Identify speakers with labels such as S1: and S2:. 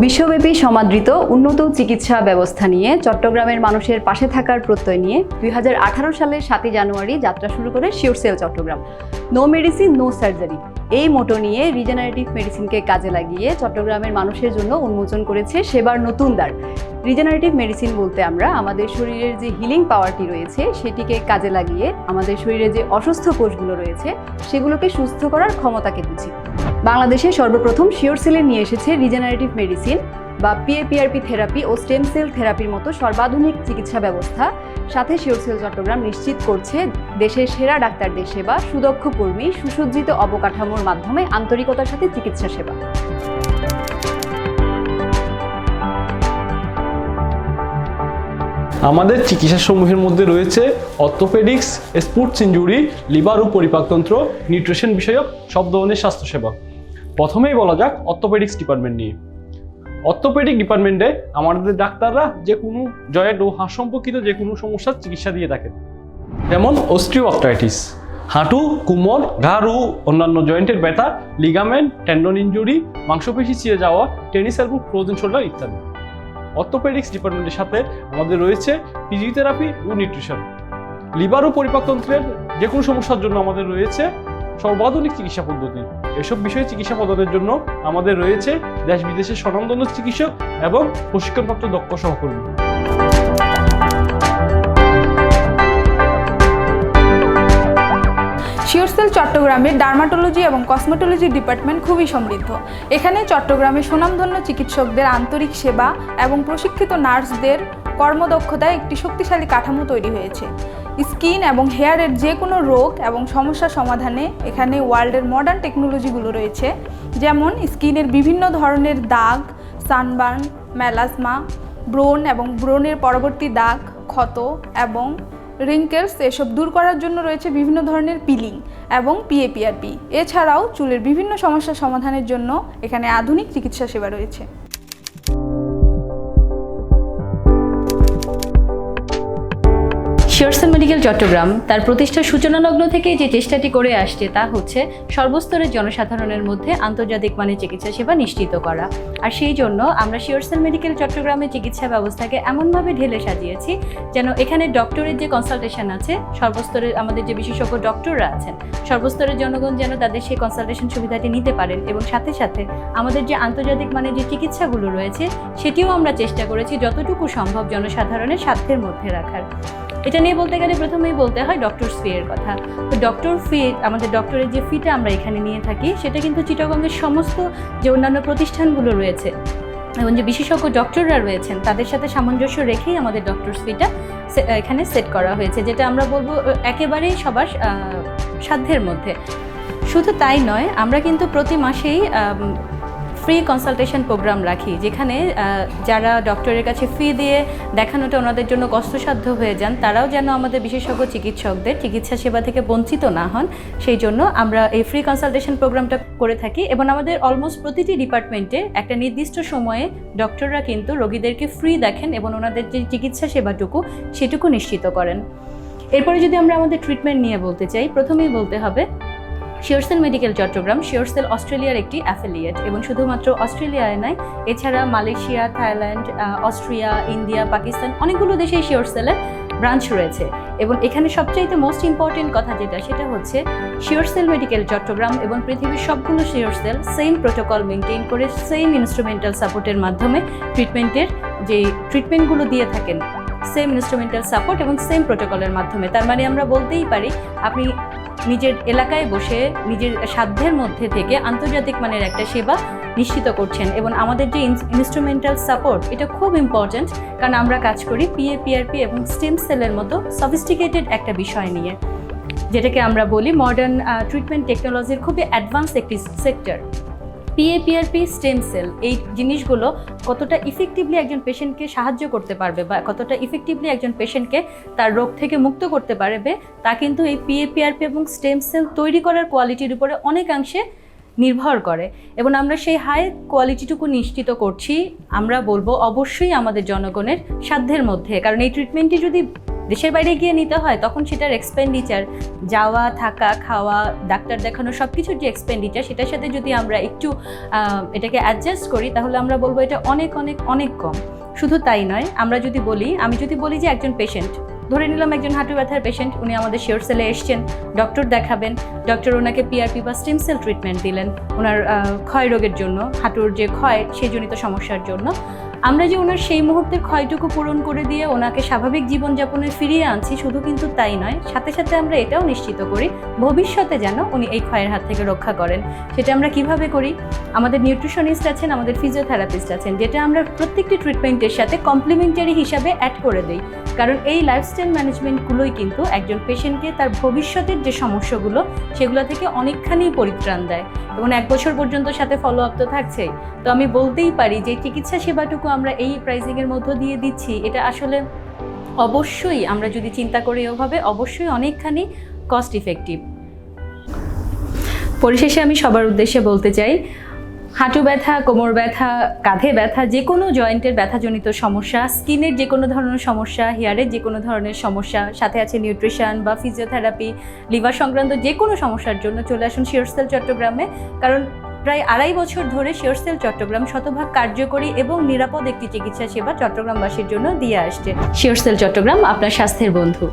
S1: বিশ্বব্যাপী সমাদৃত উন্নত চিকিৎসা ব্যবস্থা নিয়ে চট্টগ্রামের মানুষের পাশে থাকার প্রত্যয় নিয়ে 2018 সালের 7 জানুয়ারি যাত্রা শুরু করে Surecell Chittagong. No medicine no surgery এই মোটো নিয়ে রিজেনারেটিভ মেডিসিনকে কাজে লাগিয়ে চট্টগ্রামের মানুষের জন্য উন্মোচন করেছে সেবার নতুন দ্বার। রিজেনারেটিভ মেডিসিন বলতে আমরা আমাদের শরীরের যে হিলিং পাওয়ারটি রয়েছে সেটিকে কাজে লাগিয়ে আমাদের শরীরে যে অসুস্থ কোষগুলো রয়েছে সেগুলোকে সুস্থ করার ক্ষমতাকে বুঝি। বাংলাদেশে সর্বপ্রথম শিওরসেলে নিয়ে এসেছে রিজেনারেটিভ মেডিসিন বা PAPRP থেরাপি ও স্টেম সেল থেরাপির মতো সর্বাধুনিক চিকিৎসা ব্যবস্থা। সাথে শিওরসেল চট্টগ্রাম নিশ্চিত করছে দেশের সেরা ডাক্তারদের সেবা, সুদক্ষ কর্মী, সুসজ্জিত অবকাঠামোর মাধ্যমে আন্তরিকতার সাথে চিকিৎসা সেবা।
S2: আমাদের চিকিৎসাসমূহের মধ্যে রয়েছে অর্থোপেডিক্স, স্পোর্টস ইনজুরি, লিভার ও পরিপাকতন্ত্র, নিউট্রিশন বিষয়ক সব ধরনের স্বাস্থ্যসেবা। প্রথমেই বলা যাক অর্থোপেডিক্স ডিপার্টমেন্ট নিয়ে। অর্থোপেডিক ডিপার্টমেন্টে আমাদের ডাক্তাররা যে কোনো জয়েন্ট ও হাড় সম্পর্কিত যে কোনো সমস্যার চিকিৎসা দিয়ে থাকেন, যেমন অস্টিওআর্থ্রাইটিস, হাঁটু, কোমর, ঘাড় ও অন্যান্য জয়েন্টের ব্যথা, লিগামেন্ট, টেন্ডন ইনজুরি, মাংসপেশি ছিঁড়ে যাওয়া, টেনিস এলবো, ফ্রোজেন শোল্ডার ইত্যাদি। অর্থোপেডিক্স ডিপার্টমেন্টের সাথে আমাদের রয়েছে ফিজিওথেরাপি ও নিউট্রিশন। লিভার ও পরিপাকতন্ত্রের যে কোনো সমস্যার জন্য আমাদের রয়েছে সর্বাধুনিক চিকিৎসা পদ্ধতি। এসব বিষয়ে চিকিৎসা প্রদানের জন্য আমাদের রয়েছে দেশ বিদেশের স্বনামধন্য চিকিৎসক এবং প্রশিক্ষণপ্রাপ্ত দক্ষ সহকর্মী।
S3: শিওরসেল চট্টগ্রামের ডার্মাটোলজি এবং কসমেটোলজি ডিপার্টমেন্ট খুবই সমৃদ্ধ। এখানে চট্টগ্রামের সুনামধন্য চিকিৎসকদের আন্তরিক সেবা এবং প্রশিক্ষিত নার্সদের কর্মদক্ষতায় একটি শক্তিশালী কাঠামো তৈরি হয়েছে। স্কিন এবং হেয়ারের যে কোনো রোগ এবং সমস্যা সমাধানে এখানে ওয়ার্ল্ডের মডার্ন টেকনোলজিগুলো রয়েছে, যেমন স্কিনের বিভিন্ন ধরনের দাগ, সানবার্ন, মেলাসমা, ব্রণ এবং ব্রণের পরবর্তী দাগ, ক্ষত এবং রিঙ্কেলস এসব দূর করার জন্য রয়েছে বিভিন্ন ধরনের পিলিং এবং PAPRP। এছাড়াও চুলের বিভিন্ন সমস্যা সমাধানের জন্য এখানে আধুনিক চিকিৎসা সেবা রয়েছে।
S1: শিওরসেল মেডিকেল চট্টগ্রাম তার প্রতিষ্ঠার সূচনা লগ্ন থেকে যে চেষ্টাটি করে আসছে তা হচ্ছে সর্বস্তরের জনসাধারণের মধ্যে আন্তর্জাতিক মানের চিকিৎসা সেবা নিশ্চিত করা। আর সেই জন্য আমরা শিওরসেল মেডিকেল চট্টগ্রামের চিকিৎসা ব্যবস্থাকে এমনভাবে ঢেলে সাজিয়েছি যেন এখানে ডক্টরের যে কনসালটেশন আছে, সর্বস্তরের আমাদের যে বিশেষজ্ঞ ডক্টররা আছেন, সর্বস্তরের জনগণ যেন তাদের সেই কনসালটেশন সুবিধাটি নিতে পারেন এবং সাথে সাথে আমাদের যে আন্তর্জাতিক মানের যে চিকিৎসাগুলো রয়েছে সেটিও আমরা চেষ্টা করেছি যতটুকু সম্ভব জনসাধারণের স্বার্থের মধ্যে রাখার। এটা নিয়ে বলতে গেলে প্রথমেই বলতে হয় ডক্টরস ফি এর কথা। তো ডক্টর ফি, আমাদের ডক্টরের যে ফিটা আমরা এখানে নিয়ে থাকি সেটা কিন্তু চিটাগংয়ের সমস্ত যে অন্যান্য প্রতিষ্ঠানগুলো রয়েছে এবং যে বিশেষজ্ঞ ডক্টররা রয়েছেন তাদের সাথে সামঞ্জস্য রেখেই আমাদের ডক্টরস ফিটা এখানে সেট করা হয়েছে, যেটা আমরা বলবো একেবারেই সবার সাধ্যের মধ্যে। শুধু তাই নয়, আমরা কিন্তু প্রতি মাসেই ফ্রি কনসালটেশন প্রোগ্রাম রাখি, যেখানে যারা ডক্টরের কাছে ফি দিয়ে দেখানোটা ওনাদের জন্য কষ্টসাধ্য হয়ে যান তারাও যেন আমাদের বিশেষজ্ঞ চিকিৎসকদের চিকিৎসা সেবা থেকে বঞ্চিত না হন, সেই জন্য আমরা এই ফ্রি কনসালটেশন প্রোগ্রামটা করে থাকি। এবং আমাদের অলমোস্ট প্রতিটি ডিপার্টমেন্টে একটা নির্দিষ্ট সময়ে ডক্টররা কিন্তু রোগীদেরকে ফ্রি দেখেন এবং ওনাদের যে চিকিৎসা সেবাটুকু সেটুকু নিশ্চিত করেন। এরপরে যদি আমরা আমাদের ট্রিটমেন্ট নিয়ে বলতে চাই, প্রথমেই বলতে হবে শিওরসেল মেডিকেল চট্টগ্রাম শিওরসেল অস্ট্রেলিয়ার একটি অ্যাফিলিয়েট এবং শুধুমাত্র অস্ট্রেলিয়ায় নয়, এছাড়া Malaysia, Thailand, Austria, India, Pakistan অনেকগুলো দেশেই শিওরসেলের ব্রাঞ্চ রয়েছে। এবং এখানে সবচাইতে মোস্ট ইম্পর্টেন্ট কথা যেটা সেটা হচ্ছে শিওরসেল মেডিকেল চট্টগ্রাম এবং পৃথিবীর সবগুলো শিওরসেল সেম প্রোটোকল মেনটেন করে সেম ইনস্ট্রুমেন্টাল সাপোর্টের মাধ্যমে যে ট্রিটমেন্টগুলো দিয়ে থাকেন, সেম ইনস্ট্রুমেন্টাল সাপোর্ট এবং সেম প্রোটোকলের মাধ্যমে। তার মানে আমরা বলতেই পারি আপনি নিজের এলাকায় বসে নিজের সাধ্যের মধ্যে থেকে আন্তর্জাতিক মানের একটা সেবা নিশ্চিত করছেন। এবং আমাদের যে ইনস্ট্রুমেন্টাল সাপোর্ট এটা খুব ইম্পর্ট্যান্ট, কারণ আমরা কাজ করি PAPRP এবং স্টেম সেলের মতো সফিস্টিকেটেড একটা বিষয় নিয়ে, যেটাকে আমরা বলি মডার্ন ট্রিটমেন্ট টেকনোলজির খুবই অ্যাডভান্স একটি সেক্টর। PAPRP, স্টেম সেল এই জিনিসগুলো কতটা ইফেক্টিভলি একজন পেশেন্টকে সাহায্য করতে পারবে বা কতটা ইফেক্টিভলি একজন পেশেন্টকে তার রোগ থেকে মুক্ত করতে পারবে তা কিন্তু এই PAPRP এবং স্টেম সেল তৈরি করার কোয়ালিটির উপরে অনেকাংশে নির্ভর করে। এবং আমরা সেই হাই কোয়ালিটিটুকু নিশ্চিত করছি, আমরা বলবো অবশ্যই আমাদের জনগণের সাধ্যের মধ্যে, কারণ এই ট্রিটমেন্টটি যদি দেশের বাইরে গিয়ে নিতে হয় তখন সেটার এক্সপেন্ডিচার, যাওয়া থাকা খাওয়া ডাক্তার দেখানো সব কিছুর যে এক্সপেন্ডিচার, সেটার সাথে যদি আমরা একটু এটাকে অ্যাডজাস্ট করি তাহলে আমরা বলবো এটা অনেক অনেক অনেক কম। শুধু তাই নয়, আমি যদি বলি যে একজন পেশেন্ট, ধরে নিলাম একজন হাঁটু ব্যথার পেশেন্ট, উনি আমাদের শিওর সেলে এসছেন, ডক্টর দেখাবেন, ডক্টর ওনাকে পিআরপি বা স্টেম সেল ট্রিটমেন্ট দিলেন ওনার ক্ষয় রোগের জন্য, হাঁটুর যে ক্ষয় সেই জনিত সমস্যার জন্য। আমরা যে ওনার সেই মুহূর্তের ক্ষয়টুকু পূরণ করে দিয়ে ওনাকে স্বাভাবিক জীবনযাপনে ফিরিয়ে আনছি, শুধু কিন্তু তাই নয়, সাথে সাথে আমরা এটাও নিশ্চিত করি ভবিষ্যতে যেন উনি এই ক্ষয়ের হাত থেকে রক্ষা করেন। সেটা আমরা কিভাবে করি? আমাদের নিউট্রিশনিস্ট আছেন, আমাদের ফিজিওথেরাপিস্ট আছেন, যেটা আমরা প্রত্যেকটি ট্রিটমেন্টের সাথে কমপ্লিমেন্টারি হিসাবে অ্যাড করে দিই। কারণ এই লাইফস্টাইল ম্যানেজমেন্টগুলোই কিন্তু একজন পেশেন্টকে তার ভবিষ্যতের যে সমস্যাগুলো সেগুলো থেকে অনেকখানি পরিত্রাণ দেয় এবং 1 বছর পর্যন্ত সাথে ফলো আপ তো থাকছেই। তো আমি বলতেই পারি যে চিকিৎসা সেবাটুকু আমরা এই প্রাইসিংয়ের মধ্য দিয়ে দিচ্ছি, এটা আসলে অবশ্যই আমরা যদি চিন্তা করি ওভাবে অবশ্যই অনেকখানি কস্ট ইফেক্টিভ। পরিশেষে আমি সবার উদ্দেশ্যে বলতে চাই, হাঁটু ব্যথা, কোমর ব্যথা, কাঁধে ব্যথা, যে কোনো জয়েন্টের ব্যথাজনিত সমস্যা, স্কিনের যে কোনো ধরনের সমস্যা, হেয়ারের যে কোনো ধরনের সমস্যা, সাথে আছে নিউট্রিশন বা ফিজিওথেরাপি, লিভার সংক্রান্ত যে কোনো সমস্যার জন্য চলে আসুন শিওর সেল চট্টগ্রামে। কারণ প্রায় 2.5 বছর ধরে শিওর সেল চট্টগ্রাম শতভাগ কার্যকরী এবং নিরাপদ একটি চিকিৎসা সেবা চট্টগ্রামবাসীর জন্য দিয়ে আসছে। শিওর সেল চট্টগ্রাম, আপনার স্বাস্থ্যের বন্ধু।